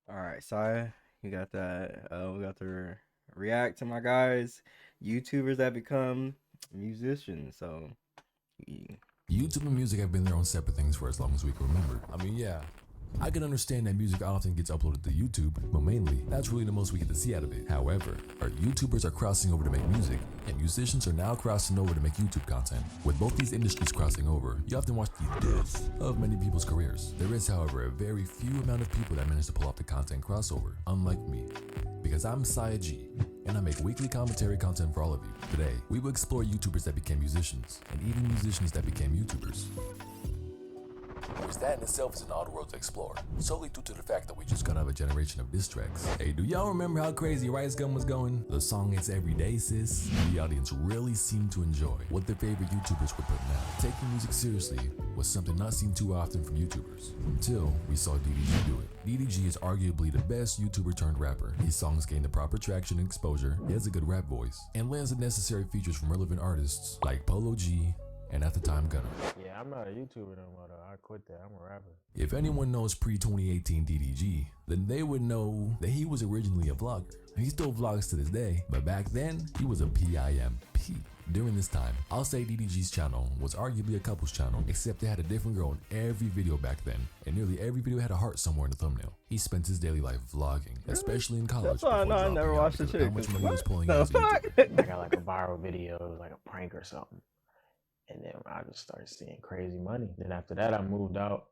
All right, so you got that. We got to react to my guys, YouTubers that become musicians. So, yeah. YouTube and music have been their own separate things for as long as we can remember. I mean, yeah, I can understand that music often gets uploaded to YouTube, but mainly, that's really the most we get to see out of it. However, our YouTubers are crossing over to make music, and musicians are now crossing over to make YouTube content. With both these industries crossing over, you often watch the death of many people's careers. There is, however, a very few amount of people that manage to pull off the content crossover, unlike me. Because I'm Saya G, and I make weekly commentary content for all of you. Today, we will explore YouTubers that became musicians, and even musicians that became YouTubers. Which that in itself is an odd world to explore, solely due to the fact that we just got out of a generation of diss tracks. Hey, do y'all remember how crazy Rice Gum was going? The song It's Everyday Sis? The audience really seemed to enjoy what their favorite YouTubers were putting out. Taking music seriously was something not seen too often from YouTubers, until we saw DDG do it. DDG is arguably the best YouTuber turned rapper. His songs gain the proper traction and exposure, he has a good rap voice, and lands the necessary features from relevant artists like Polo G, and at the time Gunna. Yeah, I'm not a YouTuber no more though. I quit that. I'm a rapper. If anyone knows pre-2018 DDG, then they would know that he was originally a vlogger. He still vlogs to this day, but back then, he was a PIMP. During this time, I'll say DDG's channel was arguably a couple's channel, except it had a different girl in every video back then, and nearly every video had a heart somewhere in the thumbnail. He spent his daily life vlogging, especially in college. That's why I know I never watched the chick. How much money he was pulling out as a YouTuber. I got like a viral video, it was like a prank or something. And then I just started seeing crazy money. Then after that, I moved out,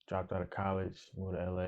dropped out of college, moved to LA.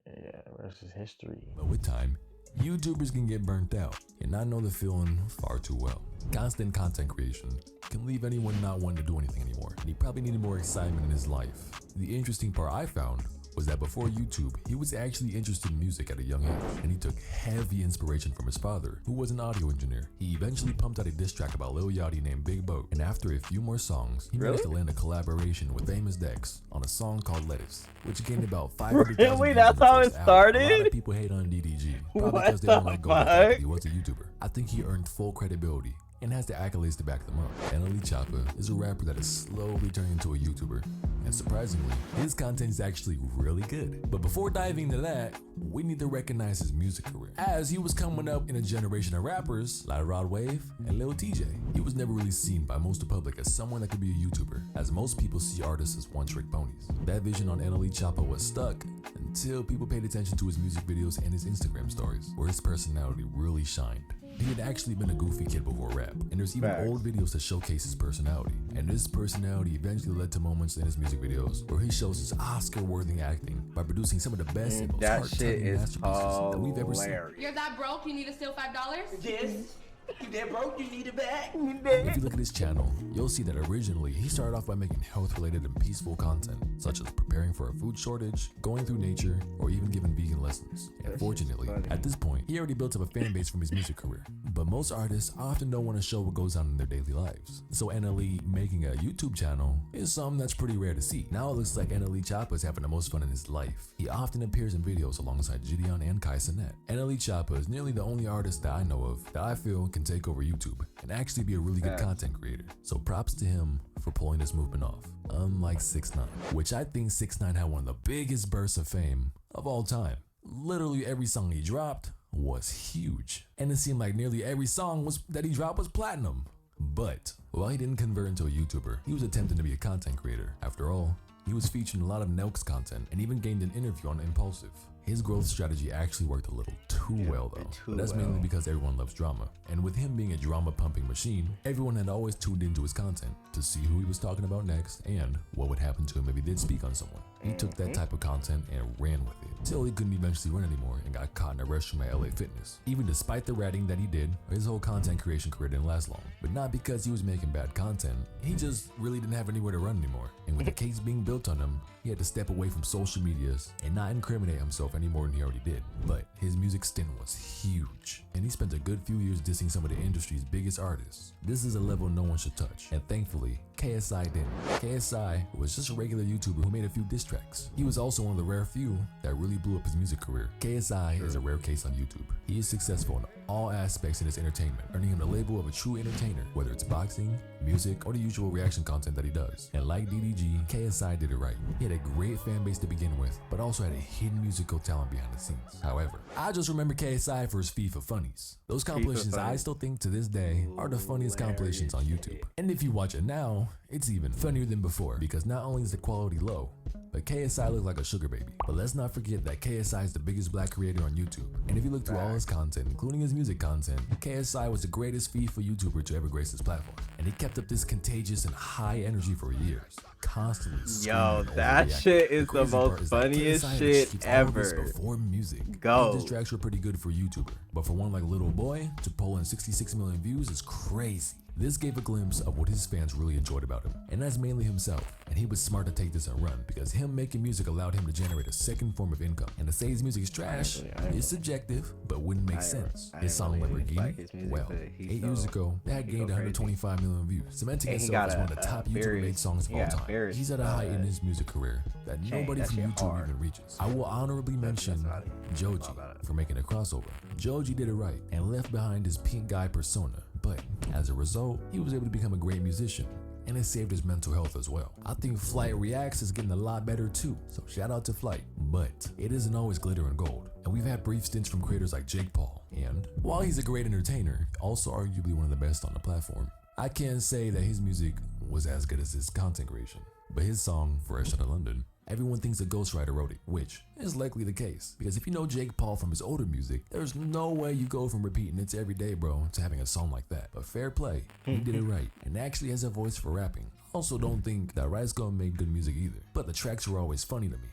And yeah, the rest is history. But with time, YouTubers can get burnt out, and I know the feeling far too well. Constant content creation can leave anyone not wanting to do anything anymore, and he probably needed more excitement in his life. The interesting part I found was that before YouTube, he was actually interested in music at a young age, and he took heavy inspiration from his father, who was an audio engineer. He eventually pumped out a diss track about Lil Yachty named Big Boat, and after a few more songs, he managed to land a collaboration with Famous Dex on a song called Lettuce, which gained about 500,000 Really? That's how it started? A lot of people hate on DDG, probably What because they don't the let go of the fact that fuck? he was a YouTuber. I think he earned full credibility and has the accolades to back them up. Annalie Choppa is a rapper that is slowly turning into a YouTuber, and surprisingly, his content is actually really good. But before diving into that, we need to recognize his music career, as he was coming up in a generation of rappers like Rod Wave and Lil TJ. He was never really seen by most of the public as someone that could be a YouTuber, as most people see artists as one-trick ponies. That vision on Annalie Choppa was stuck until people paid attention to his music videos and his Instagram stories, where his personality really shined. He had actually been a goofy kid before rap, and there's even old videos that showcase his personality. And this personality eventually led to moments in his music videos where he shows his Oscar-worthy acting by producing some of the best and most That heart-touching shit is masterpieces that we've ever seen. hilarious. You're that broke? You need to steal $5? Yes. You that broke, you need it back. If you look at his channel, you'll see that originally he started off by making health-related and peaceful content, such as preparing for a food shortage, going through nature, or even giving vegan lessons. And fortunately, at this point, he already built up a fan base from his music career. But most artists often don't want to show what goes on in their daily lives. So Annalie making a YouTube channel is something that's pretty rare to see. Now it looks like Annalie Choppa is having the most fun in his life. He often appears in videos alongside Gideon and Kai Cenat. Annalie Choppa is nearly the only artist that I know of that I feel can take over YouTube and actually be a really good content creator. So props to him for pulling this movement off, unlike 6ix9ine, which I think 6ix9ine had one of the biggest bursts of fame of all time. Literally every song he dropped was huge, and it seemed like nearly every song that he dropped was platinum. But while he didn't convert into a YouTuber, he was attempting to be a content creator. After all, he was featured in a lot of Nelk's content and even gained an interview on Impulsive. His growth strategy actually worked a little too well though, but that's mainly because everyone loves drama. And with him being a drama pumping machine, everyone had always tuned into his content to see who he was talking about next and what would happen to him if he did speak on someone. He took that type of content and ran with it, till he couldn't eventually run anymore and got caught in a restroom at LA Fitness. Even despite the ratting that he did, his whole content creation career didn't last long. But not because he was making bad content, he just really didn't have anywhere to run anymore. And with the case being built on him, he had to step away from social medias and not incriminate himself any more than he already did. But his music stint was huge, and he spent a good few years dissing some of the industry's biggest artists. This is a level no one should touch, and thankfully, KSI didn't. KSI was just a regular YouTuber who made a few diss tracks. He was also one of the rare few that really blew up his music career. KSI is a rare case on YouTube. He is successful in all aspects in his entertainment, earning him the label of a true entertainer, whether it's boxing, music, or the usual reaction content that he does. And like DDG, KSI did it right. He had a great fan base to begin with, but also had a hidden musical talent behind the scenes. However, I just remember KSI for his FIFA funnies. Those compilations I still think to this day are the funniest compilations on YouTube. And if you watch it now, it's even funnier than before, because not only is the quality low, but KSI looks like a sugar baby. But let's not forget that KSI is the biggest black creator on YouTube. And if you look through all his content, including his music content, KSI was the greatest FIFA YouTuber to ever grace his platform. And he kept up this contagious and high energy for years, constantly Yo, that shit is the most funniest shit ever. Before music. Go. These tracks were pretty good for a YouTuber, but for one like Little Boy to pull in 66 million views is crazy. This gave a glimpse of what his fans really enjoyed about him, and that's mainly himself. And he was smart to take this and run, because him making music allowed him to generate a second form of income. And to say his music is trash is subjective, but wouldn't make sense. His song Lamborghini, well, 8 years ago, that gained 125 million views, cementing himself as one of the top YouTube-made songs of all time. He's at a height in his music career that nobody from YouTube even reaches. I will honorably mention Joji for making a crossover. Joji did it right and left behind his pink guy persona, but as a result, he was able to become a great musician, and it saved his mental health as well. I think Flight Reacts is getting a lot better too, so shout out to Flight. But it isn't always glitter and gold, and we've had brief stints from creators like Jake Paul, and while he's a great entertainer, also arguably one of the best on the platform, I can't say that his music was as good as his content creation. But his song, Fresh Outta London, everyone thinks a ghostwriter wrote it, which is likely the case. Because if you know Jake Paul from his older music, there's no way you go from repeating It's Every Day, Bro to having a song like that. But fair play, he did it right, and actually has a voice for rapping. Also don't think that Rice gonna make good music either, but the tracks were always funny to me.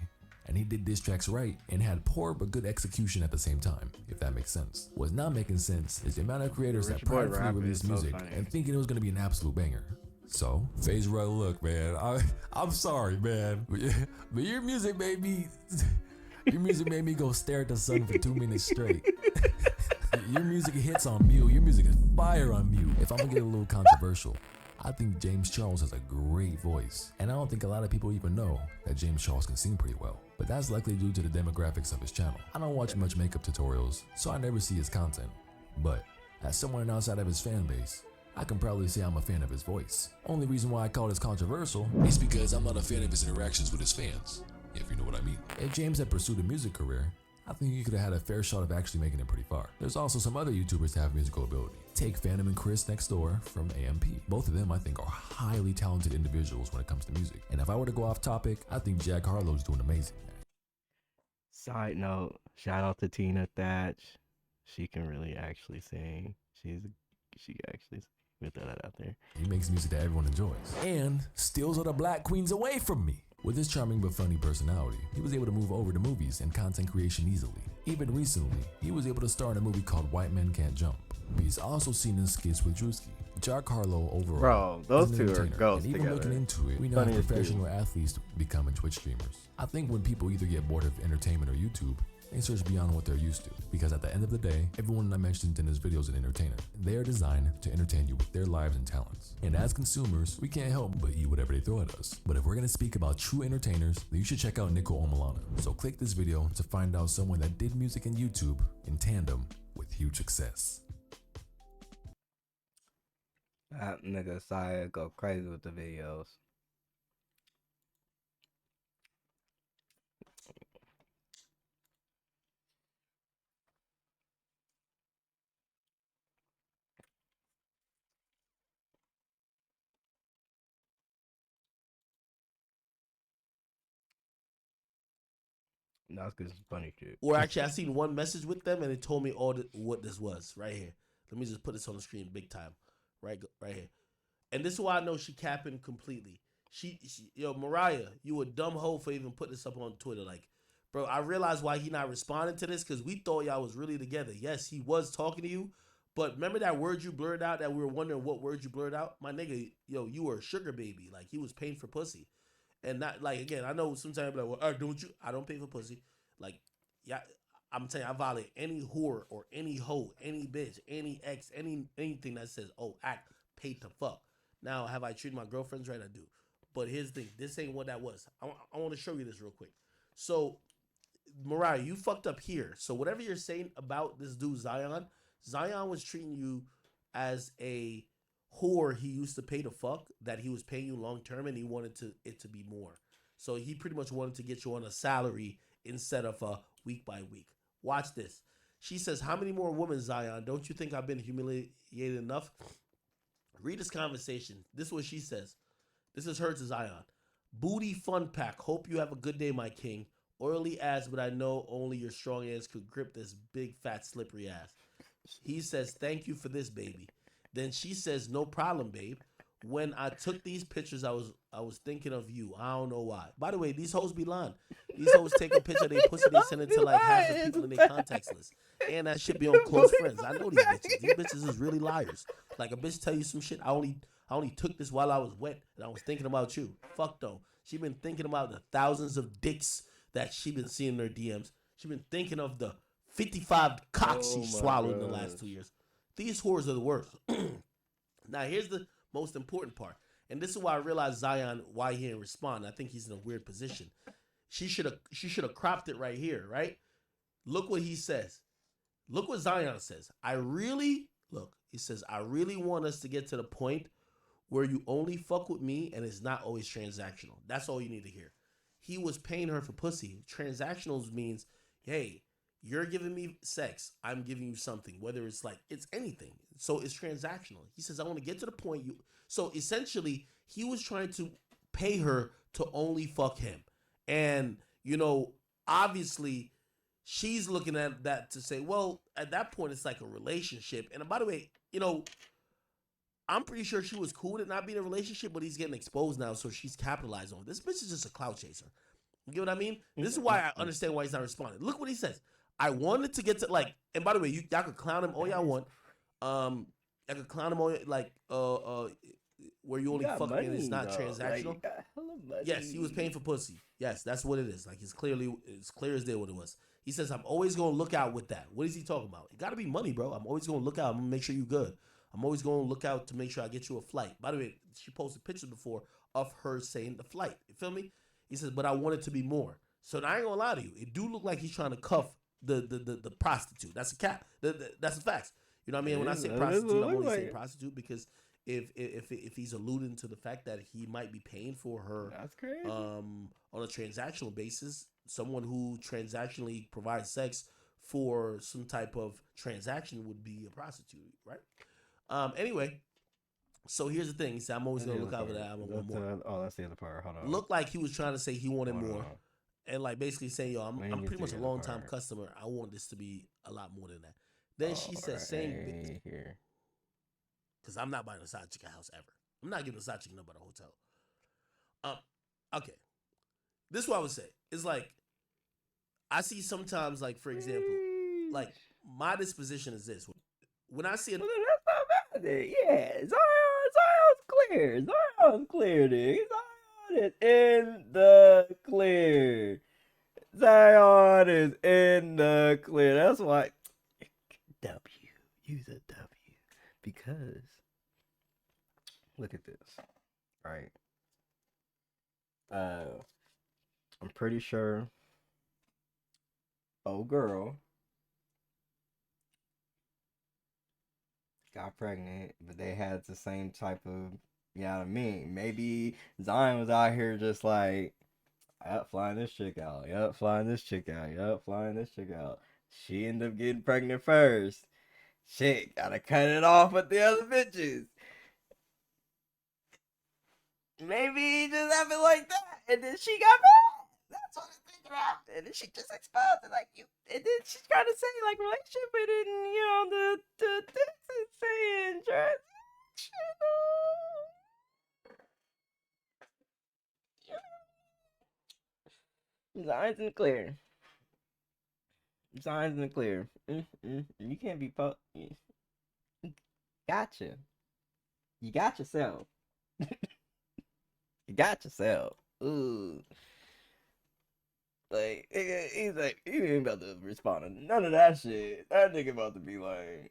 And he did diss tracks right and had poor but good execution at the same time, if that makes sense. What's not making sense is the amount of creators that pridefully release music and thinking it was gonna be an absolute banger. So, Phase Right, look, man, I'm sorry, man, but your music made me go stare at the sun for 2 minutes straight. Your music hits on mute. Your music is fire on mute. If I'm gonna get a little controversial, I think James Charles has a great voice, and I don't think a lot of people even know that James Charles can sing pretty well. But that's likely due to the demographics of his channel. I don't watch much makeup tutorials, so I never see his content. But as someone outside of his fan base, I can probably say I'm a fan of his voice. Only reason why I call this controversial is because I'm not a fan of his interactions with his fans, if you know what I mean. If James had pursued a music career, I think he could have had a fair shot of actually making it pretty far. There's also some other YouTubers that have musical ability. Take Phantom and Chris next door from AMP. Both of them I think are highly talented individuals when it comes to music. And if I were to go off topic, I think Jack Harlow's doing amazing. Side note, shout out to Tina Thatch. She can really actually sing. She actually put that out there. He makes music that everyone enjoys and steals all the black queens away from me. With his charming but funny personality, he was able to move over to movies and content creation easily. Even recently, he was able to star in a movie called White Men Can't Jump. He's also seen in skits with Drewski. Jack Harlow overall, bro, those two are ghosts and even together. Looking into it, we know how professional athletes become Twitch streamers. I think when people either get bored of entertainment or YouTube, they search beyond what they're used to, because at the end of the day, everyone I mentioned in this video is an entertainer. They are designed to entertain you with their lives and talents. And as consumers, we can't help but eat whatever they throw at us. But if we're gonna speak about true entertainers, then you should check out Nico Omalana. So click this video to find out someone that did music and YouTube in tandem with huge success. That nigga Saya go crazy with the videos. That's because it's funny shit. Or actually, I seen one message with them, and it told me what this was right here. Let me just put this on the screen, big time, right here. And this is why I know she capping completely. She yo, Mariah, you a dumb hoe for even putting this up on Twitter. Like, bro, I realize why he not responding to this, because we thought y'all was really together. Yes, he was talking to you, but remember that word you blurred out that we were wondering what word you blurred out? My nigga, yo, you were a sugar baby. Like, he was paying for pussy. And not, like, again, I know sometimes like, well, don't you? I don't pay for pussy. Like, yeah, I'm telling you, I violate any whore or any hoe, any bitch, any ex, anything that says, oh, act, paid to fuck. Now, have I treated my girlfriends right? I do. But here's the thing. This ain't what that was. I want to show you this real quick. So, Mariah, you fucked up here. So whatever you're saying about this dude, Zion, Zion was treating you as a whore he used to pay to fuck, that he was paying you long term, and he wanted it to be more. So he pretty much wanted to get you on a salary instead of a week by week. Watch this. She says, how many more women, Zion? Don't you think I've been humiliated enough? Read this conversation. This is what she says. This is her to Zion. Booty fun pack. Hope you have a good day, my king. Oily ass, but I know only your strong ass could grip this big, fat, slippery ass. He says, thank you for this, baby. Then she says, no problem, babe. When I took these pictures, I was thinking of you. I don't know why. By the way, these hoes be lying. These hoes take a picture of their pussy, they send it to like half the people in their contacts list. And that shit be on close friends. I know these bitches. These bitches is really liars. Like a bitch tell you some shit. I only took this while I was wet and I was thinking about you. Fuck though. She been thinking about the thousands of dicks that she been seeing in her DMs. She been thinking of the 55 cocks she swallowed in the last 2 years. These whores are the worst. Now here's the most important part. And this is why I realized Zion, why he didn't respond. I think he's in a weird position. She should have cropped it right here, right? Look what he says. Look what Zion says. He says, I really want us to get to the point where you only fuck with me and it's not always transactional. That's all you need to hear. He was paying her for pussy. Transactionals means, hey, you're giving me sex, I'm giving you something, whether it's like, it's anything. So it's transactional. He says, I want to get to the point you. So essentially, he was trying to pay her to only fuck him. And, obviously, she's looking at that to say, well, at that point, it's like a relationship. And by the way, I'm pretty sure she was cool to not be in a relationship, but he's getting exposed now, so she's capitalized on it. This bitch is just a clout chaser. You get what I mean? This is why I understand why he's not responding. Look what he says. I wanted to get to, like, and by the way, y'all could clown him all y'all want. I could clown him all, like, where you only fuck me and it's not transactional. Like, yes, he was paying for pussy. Yes, that's what it is. Like, it's clear as day what it was. He says, I'm always going to look out with that. What is he talking about? It got to be money, bro. I'm always going to look out. I'm going to make sure you're good. I'm always going to look out to make sure I get you a flight. By the way, she posted pictures before of her saying the flight. You feel me? He says, but I want it to be more. So now I ain't going to lie to you. It do look like he's trying to cuff the prostitute. That's a cap. That's a fact. You know what I mean? When I say prostitute, I'm only saying prostitute because if he's alluding to the fact that he might be paying for her, that's crazy. On a transactional basis, someone who transactionally provides sex for some type of transaction would be a prostitute, right? Anyway, so here's the thing. He said, I'm always going to look out for that. I want more. That's the other part. Hold on. Looked like he was trying to say he wanted more. And like basically saying, yo, I'm pretty much a long time customer. I want this to be a lot more than that. Then she said, same here. Because I'm not buying a side chick a house ever. I'm not giving a side chick no but a hotel. Okay. This is what I would say. It's like, I see sometimes, like, for example, like, my disposition is this. When I see it. Well, that's not bad. Yeah, Zion's clear. Zion's clear, dude. Zion is in the clear. Zion is in the clear. That's why. W. Use a W. Because. Look at this. Right. I'm pretty sure. Oh, girl. Got pregnant, but they had the same type of, you know what I mean? Maybe Zion was out here just like, yep, flying this chick out. Yep, flying this chick out. Yep, flying this chick out. She ended up getting pregnant first. Shit, gotta cut it off with the other bitches. Maybe he just happened like that, and then she got mad. That's what I'm thinking about. And then she just exposed it, like, you. And then she's trying to say, like, relationship, but then, the text is saying transactional. Zion's in the clear. Zion's in the clear. You can't be Gotcha. You got yourself. You got yourself. Ooh. Like, he's like, he ain't about to respond to none of that shit. That nigga about to be like,